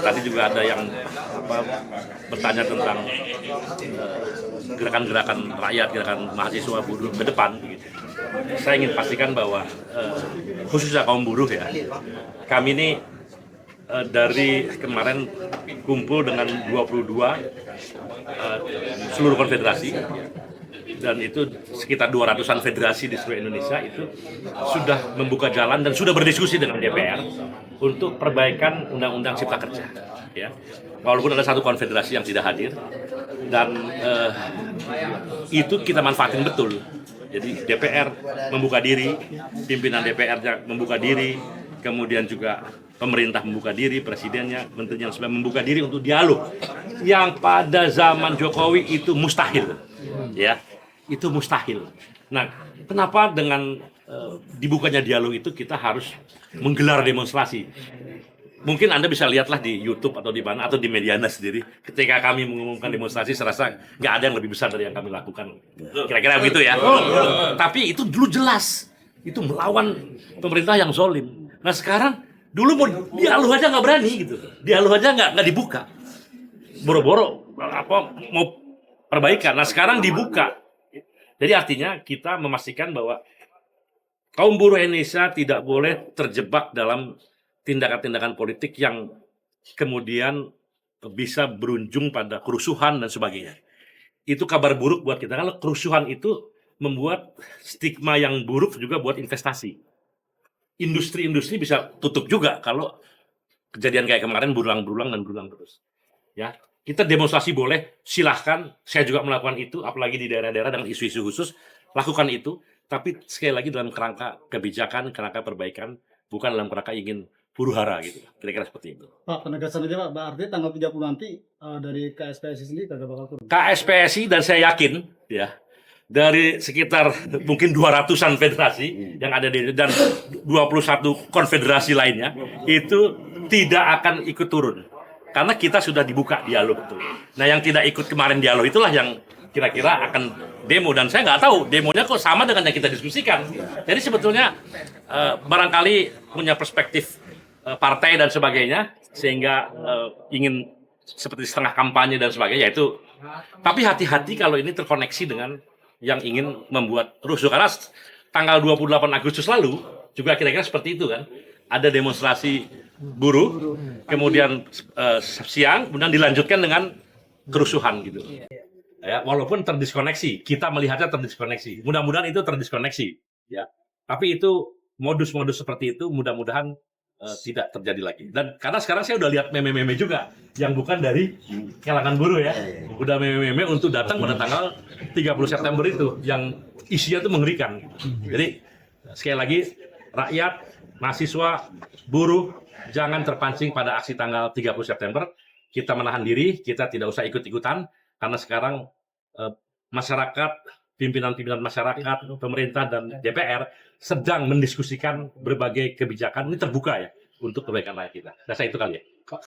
tadi juga ada yang bertanya tentang gerakan-gerakan rakyat, gerakan mahasiswa buruh ke depan. Gitu. Saya ingin pastikan bahwa khususnya kaum buruh ya, kami ini dari kemarin kumpul dengan 22 seluruh konfederasi, dan itu sekitar 200-an federasi di seluruh Indonesia itu sudah membuka jalan dan sudah berdiskusi dengan DPR untuk perbaikan Undang-Undang Cipta Kerja. Ya, walaupun ada satu konfederasi yang tidak hadir, dan itu kita manfaatin betul. Jadi DPR membuka diri, pimpinan DPR membuka diri, kemudian juga pemerintah membuka diri, presidennya, menterinya sudah membuka diri untuk dialog. Yang pada zaman Jokowi itu mustahil, ya, itu mustahil. Nah, kenapa dengan dibukanya dialog itu kita harus menggelar demonstrasi? Mungkin Anda bisa lihatlah di YouTube atau di mana, atau di Mediana sendiri. Ketika kami mengumumkan demonstrasi, saya rasa nggak ada yang lebih besar dari yang kami lakukan. Kira-kira begitu ya. Tapi itu dulu jelas, itu melawan pemerintah yang zolim. Nah sekarang, dulu mau dialog aja nggak berani gitu. Dialog aja nggak dibuka. Boro-boro mau perbaikan. Nah sekarang dibuka. Jadi artinya kita memastikan bahwa kaum buruh Indonesia tidak boleh terjebak dalam tindakan-tindakan politik yang kemudian bisa berujung pada kerusuhan dan sebagainya. Itu kabar buruk buat kita. Kalau kerusuhan itu membuat stigma yang buruk juga buat investasi. Industri-industri bisa tutup juga kalau kejadian kayak kemarin berulang-berulang dan berulang terus. Ya, kita demonstrasi boleh, silahkan. Saya juga melakukan itu, apalagi di daerah-daerah dengan isu-isu khusus, lakukan itu. Tapi sekali lagi dalam kerangka kebijakan, kerangka perbaikan, bukan dalam kerangka ingin huru-hara gitu. Kira-kira seperti itu. Pak, penegasan aja Pak, berarti tanggal 30 nanti dari KSPSI sendiri kagak bakal turun? KSPSI, dan saya yakin ya, dari sekitar mungkin 200-an federasi yang ada di dan 21 konfederasi lainnya itu tidak akan ikut turun. Karena kita sudah dibuka dialog itu. Nah yang tidak ikut kemarin dialog itulah yang kira-kira akan demo, dan saya nggak tahu demonya kok sama dengan yang kita diskusikan. Jadi sebetulnya barangkali punya perspektif partai dan sebagainya, sehingga ingin seperti setengah kampanye dan sebagainya, yaitu. Tapi hati-hati kalau ini terkoneksi dengan yang ingin membuat rusuh, karena tanggal 28 Agustus lalu juga kira-kira seperti itu kan, ada demonstrasi buruh, kemudian siang, kemudian dilanjutkan dengan kerusuhan gitu. Ya, walaupun terdiskoneksi, kita melihatnya terdiskoneksi. Mudah-mudahan itu terdiskoneksi, ya. Tapi itu modus-modus seperti itu mudah-mudahan tidak terjadi lagi. Dan karena sekarang saya udah lihat meme-meme juga yang bukan dari kalangan buruh ya. Udah meme-meme untuk datang pada tanggal 30 September itu yang isinya itu mengerikan. Jadi sekali lagi, rakyat, mahasiswa, buruh jangan terpancing pada aksi tanggal 30 September. Kita menahan diri, kita tidak usah ikut-ikutan, karena sekarang masyarakat, pimpinan-pimpinan masyarakat, pemerintah dan DPR sedang mendiskusikan berbagai kebijakan. Ini terbuka ya untuk kebaikan rakyat kita. Saya itu kali ya.